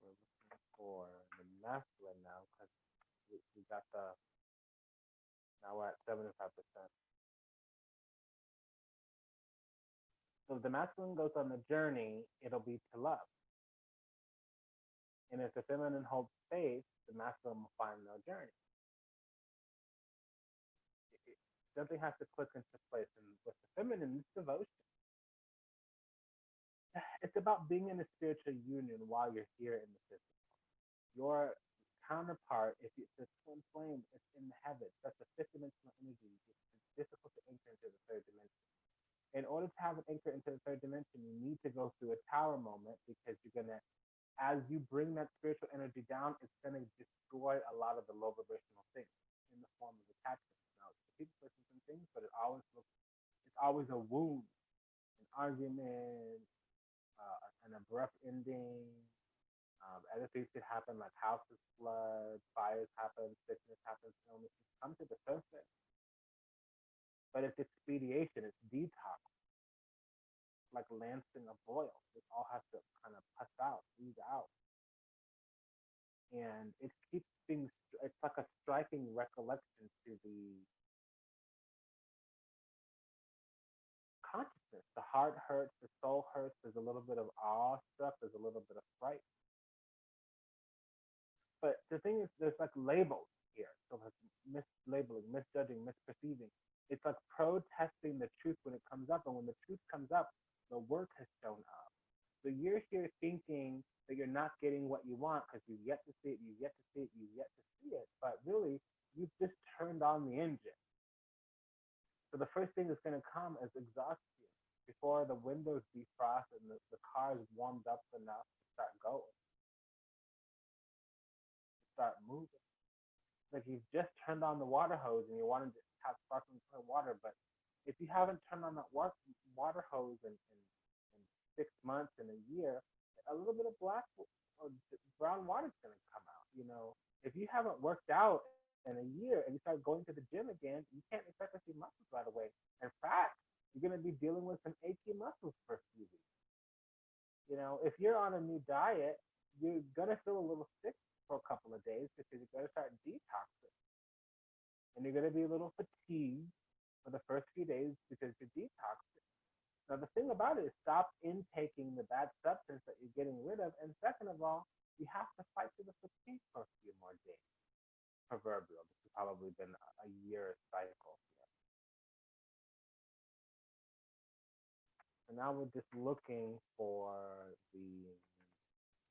We're looking for the masculine now because we got now we're at 75%. So if the masculine goes on the journey, it'll be to love. And if the feminine holds space, the masculine will find their journey. Something has to click into place. And with the feminine, it's devotion. It's about being in a spiritual union while you're here in the physical. Your counterpart, if it's a twin flame, it's in the heavens. That's a fifth dimensional energy. It's difficult to enter into the third dimension. In order to have an anchor into the third dimension, you need to go through a tower moment, because you're going to, as you bring that spiritual energy down, it's going to destroy a lot of the low vibrational things in the form of attachment. Now, it's people, persons, and things, but it's always a wound, an argument, an abrupt ending. Other things could happen, like houses flood, fires happen, sickness happens, illnesses come to the surface. but it's expediation, it's detox, like lancing a boil. It all has to kind of push out, ease out. And it keeps things, it's like a striking recollection to the consciousness. The heart hurts, the soul hurts, there's a little bit of awe stuff, there's a little bit of fright. But the thing is, there's like labels here. So like mislabeling, misjudging, misperceiving. It's like protesting the truth when it comes up. And when the truth comes up, the work has shown up. So you're here thinking that you're not getting what you want because you've yet to see it, you've yet to see it, you've yet to see it. But really, you've just turned on the engine. So the first thing that's going to come is exhaustion before the windows defrost and the car's warmed up enough to start going, to start moving. Like you've just turned on the water hose and you wanted to have sparkling water, but if you haven't turned on that water hose in 6 months and a year, a little bit of black or brown water is going to come out. You know, if you haven't worked out in a year and you start going to the gym again, you can't expect to see muscles right away. In fact, you're going to be dealing with some achy muscles for a few weeks. You know, if you're on a new diet, you're going to feel a little sick for a couple of days because you're going to start detoxing. And you're going to be a little fatigued for the first few days because you're detoxing. Now, the thing about it is stop intaking the bad substance that you're getting rid of. And second of all, you have to fight through the fatigue for a few more days. Proverbial. This has probably been a year cycle here. So now we're just looking for the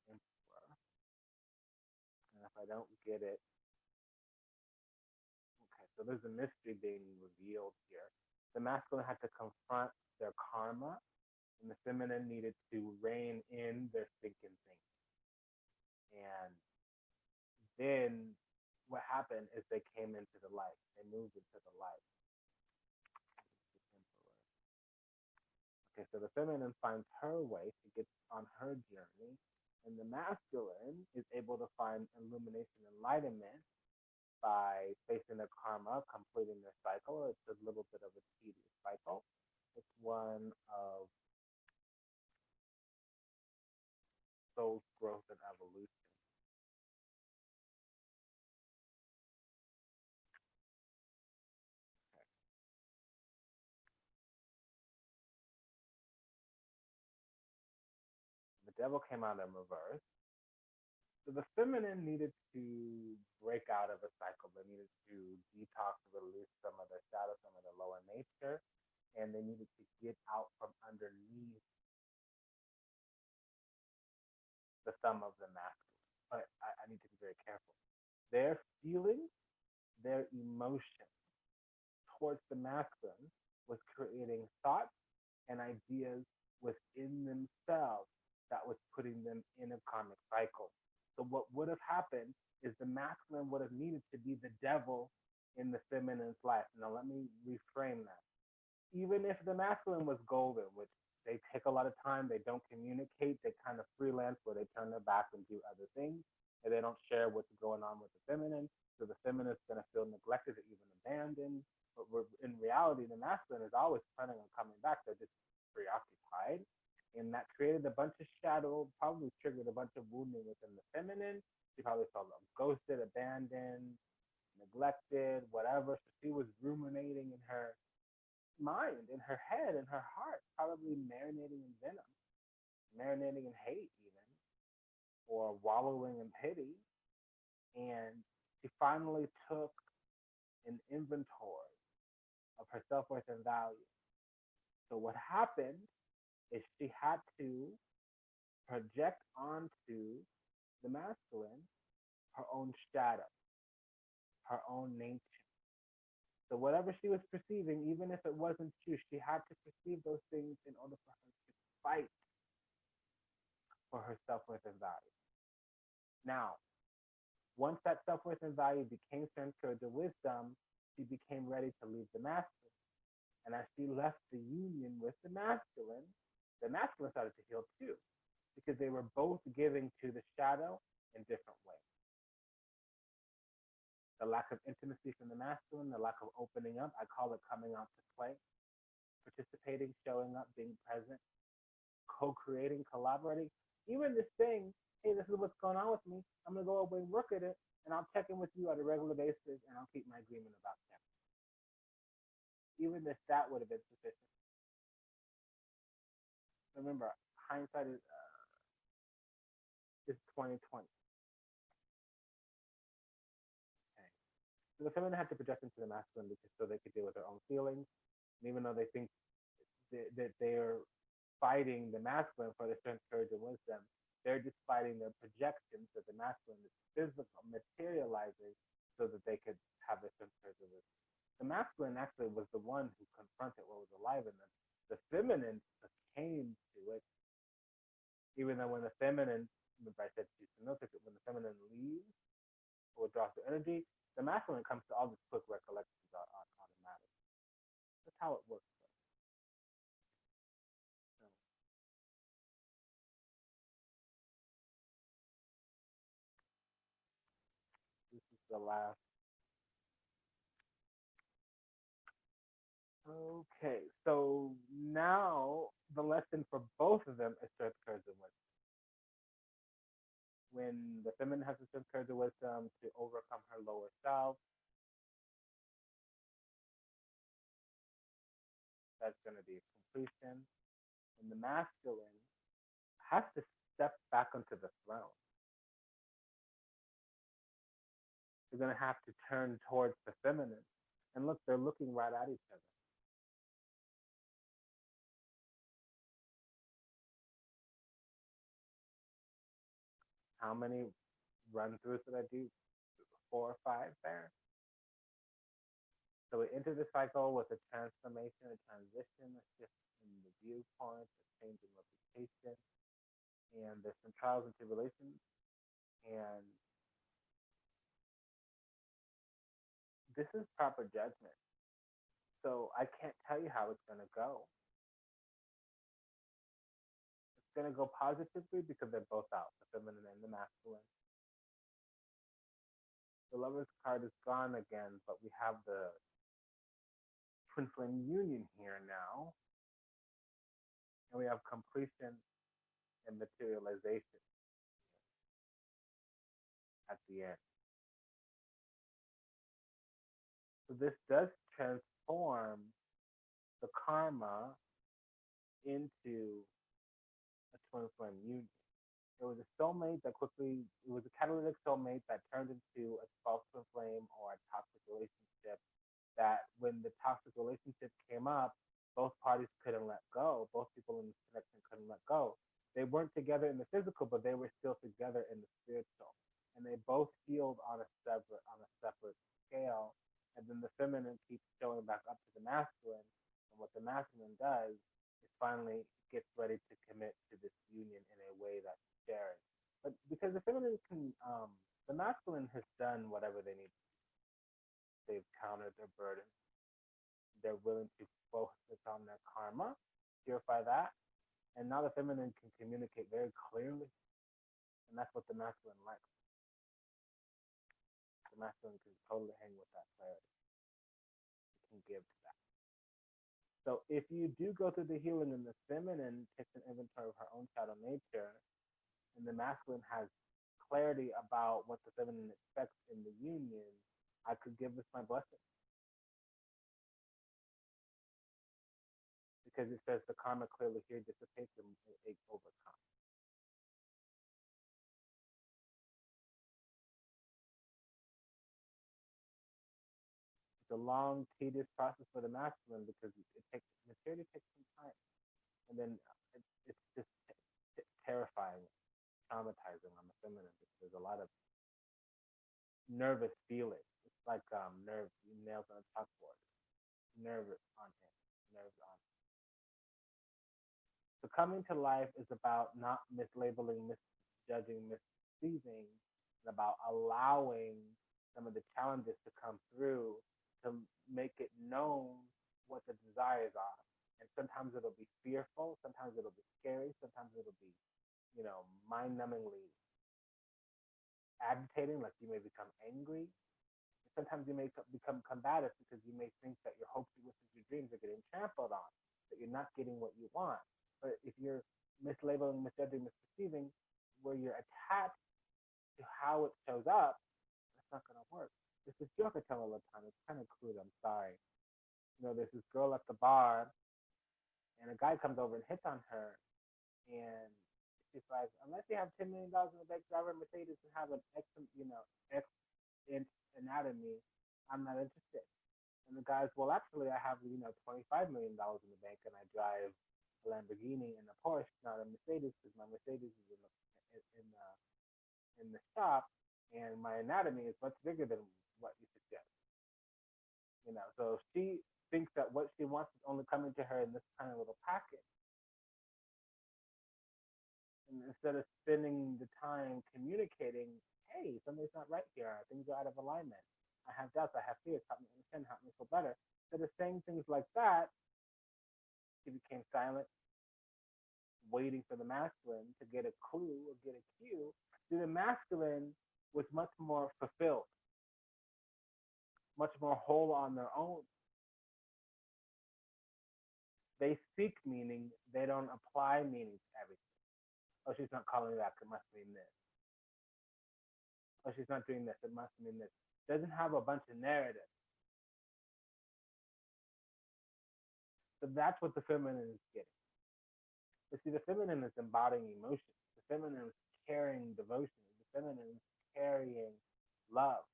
emperor. And if I don't get it, okay, so there's a mystery being revealed here. The masculine had to confront their karma, and the feminine needed to rein in their thinking things. And then what happened is they came into the light. They moved into the light. Okay, so the feminine finds her way to get on her journey, and the masculine is able to find illumination, enlightenment by facing their karma, completing their cycle. It's a little bit of a tedious cycle. It's one of soul's growth and evolution. Okay. The devil came out in reverse. So the feminine needed to break out of a cycle. They needed to detox, release some of their shadow, some of their lower nature, and they needed to get out from underneath the thumb of the masculine. But I need to be very careful. Their feelings, their emotions towards the masculine was creating thoughts and ideas within themselves that was putting them in a karmic cycle. So what would have happened is the masculine would have needed to be the devil in the feminine's life. Now let me reframe that. Even if the masculine was golden, which they take a lot of time, they don't communicate, they kind of freelance where they turn their back and do other things, and they don't share what's going on with the feminine. So the feminine is going to feel neglected or even abandoned. But in reality, the masculine is always planning on coming back. They're just preoccupied. And that created a bunch of shadow, probably triggered a bunch of wounding within the feminine. She probably felt ghosted, abandoned, neglected, whatever. So she was ruminating in her mind, in her head, in her heart, probably marinating in venom, marinating in hate even, or wallowing in pity. And she finally took an inventory of her self-worth and value. So what happened is she had to project onto the masculine her own shadow, her own nature. So whatever she was perceiving, even if it wasn't true, she had to perceive those things in order for her to fight for her self-worth and value. Now, once that self-worth and value became centered to wisdom, she became ready to leave the masculine. And as she left the union with the masculine started to heal too, because they were both giving to the shadow in different ways. The lack of intimacy from the masculine, the lack of opening up. I call it coming out to play, participating, showing up, being present, co-creating, collaborating. Even this thing, hey, this is what's going on with me. I'm gonna go away and work at it, and I'll check in with you on a regular basis, and I'll keep my agreement about that. Even if that would have been sufficient. Remember, hindsight is 2020. Okay. So the feminine had to project into the masculine because so they could deal with their own feelings, and even though they think that they're fighting the masculine for their strength, courage, and wisdom, they're just fighting their projections that the masculine is physical, materializing, so that they could have their strength, courage, and wisdom. The masculine actually was the one who confronted what was alive in them. The feminine came to it, even though when the feminine, remember I said she's notice it, when the feminine leaves or withdraws their energy, the masculine comes to all these quick recollections are automatic. That's how it works. This is the last. Okay, so now the lesson for both of them is strength, courage, and wisdom. When the feminine has the strength, courage, and wisdom to overcome her lower self, that's going to be a completion. And the masculine has to step back onto the throne. They're going to have to turn towards the feminine. And look, they're looking right at each other. How many run-throughs did I do? 4 or 5 there? So we enter the cycle with a transformation, a transition, a shift in the viewpoint, a change in reputation, and there's some trials and tribulations, and this is proper judgment. So I can't tell you how it's going to go. It's going to go positively because they're both out, the feminine and the masculine. The Lover's card is gone again, but we have the Twin Flame Union here now. And we have completion and materialization at the end. So this does transform the karma into a twin flame union. It was a soulmate that quickly, it was a catalytic soulmate that turned into a false twin flame or a toxic relationship that when the toxic relationship came up, both parties couldn't let go. Both people in this connection couldn't let go. They weren't together in the physical, but they were still together in the spiritual. And they both healed on a separate scale. And then the feminine keeps showing back up to the masculine. And what the masculine does is finally gets ready to commit to this union in a way that's sharing. But because the feminine can, the masculine has done whatever they need to do. They've countered their burden. They're willing to focus on their karma, purify that. And now the feminine can communicate very clearly. And that's what the masculine likes. The masculine can totally hang with that clarity. It can give to that. So if you do go through the healing and the feminine takes an inventory of her own shadow nature, and the masculine has clarity about what the feminine expects in the union, I could give this my blessing. Because it says the karma clearly here dissipates and it overcomes. It's a long, tedious process for the masculine because maturity takes some time. And then it's just terrifying, traumatizing on the feminine because there's a lot of nervous feeling. It's like nails on a chalkboard. Nervous on it, nerves on it. So coming to life is about not mislabeling, misjudging, misperceiving, and about allowing some of the challenges to come through to make it known what the desires are. And sometimes it'll be fearful, sometimes it'll be scary, sometimes it'll be, mind-numbingly agitating, like you may become angry. Sometimes you may become combative because you may think that your hopes, your wishes, your dreams are getting trampled on, that you're not getting what you want. But if you're mislabeling, misjudging, misperceiving, where you're attached to how it shows up, that's not going to work. There's this joke I tell all the time. It's kind of crude. I'm sorry. There's this girl at the bar, and a guy comes over and hits on her, and she's like, unless you have $10 million in the bank, drive a Mercedes, and have an X-inch anatomy, I'm not interested. And the guy's, well, actually, I have $25 million in the bank, and I drive a Lamborghini and a Porsche, not a Mercedes, because my Mercedes is in the shop, and my anatomy is much bigger than what you suggest. So she thinks that what she wants is only coming to her in this kind of little package. And instead of spending the time communicating, hey, something's not right here, things are out of alignment, I have doubts, I have fears, help me understand, help me feel better. Instead of saying things like that, she became silent, waiting for the masculine to get a clue or get a cue. The masculine was much more fulfilled, much more whole on their own. They seek meaning, they don't apply meaning to everything. Oh, she's not calling me back, it must mean this. Oh, she's not doing this, it must mean this. Doesn't have a bunch of narratives. So that's what the feminine is getting. But see, the feminine is embodying emotion. The feminine is carrying devotion. The feminine is carrying love,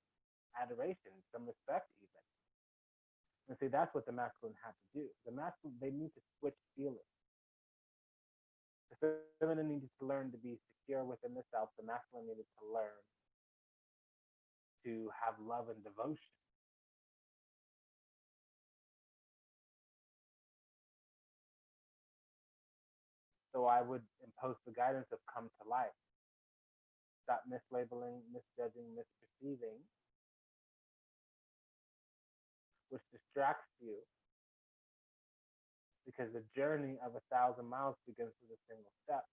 adoration, some respect even. And see, that's what the masculine had to do. The masculine, they need to switch feelings. The feminine needed to learn to be secure within the self. The masculine needed to learn to have love and devotion. So I would impose the guidance of come to life. Stop mislabeling, misjudging, misperceiving, which distracts you, because the journey of 1,000 miles begins with a single step.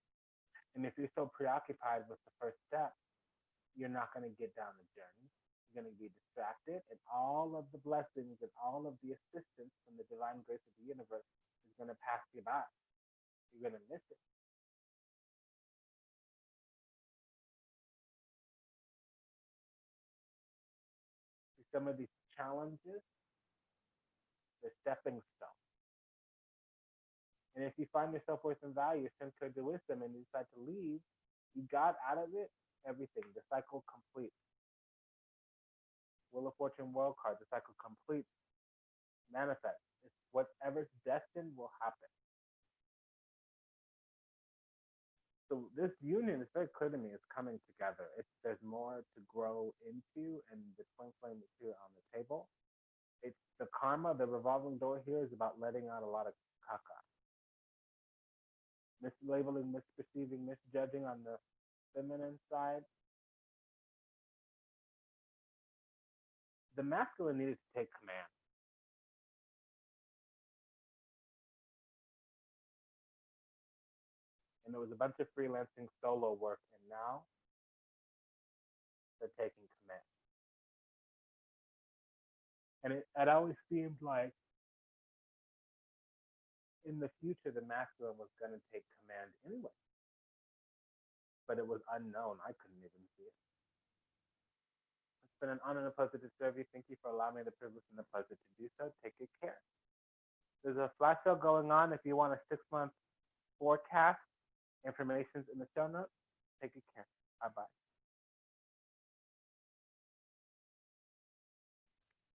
And if you're so preoccupied with the first step, you're not going to get down the journey. You're going to be distracted, and all of the blessings and all of the assistance from the divine grace of the universe is going to pass you by. You're going to miss it. Some of these challenges, they're stepping stones. And if you find your self-worth and value centered to wisdom and you decide to leave, you got out of it everything. The cycle completes. Wheel of Fortune world card, the cycle completes. Manifest. It's whatever's destined will happen. So this union is very clear to me. It's coming together. There's more to grow into, and the twin flame is here on the table. It's the karma, the revolving door here is about letting out a lot of caca. Mislabeling, misperceiving, misjudging on the feminine side. The masculine needed to take command. And there was a bunch of freelancing solo work, and now they're taking command. And it always seemed like in the future the masculine was going to take command anyway. But it was unknown. I couldn't even see it. It's been an honor and a pleasure to serve you. Thank you for allowing me the privilege and the pleasure to do so. Take good care. There's a flash sale going on if you want a 6-month forecast. Information's in the show notes. Take good care. Bye-bye.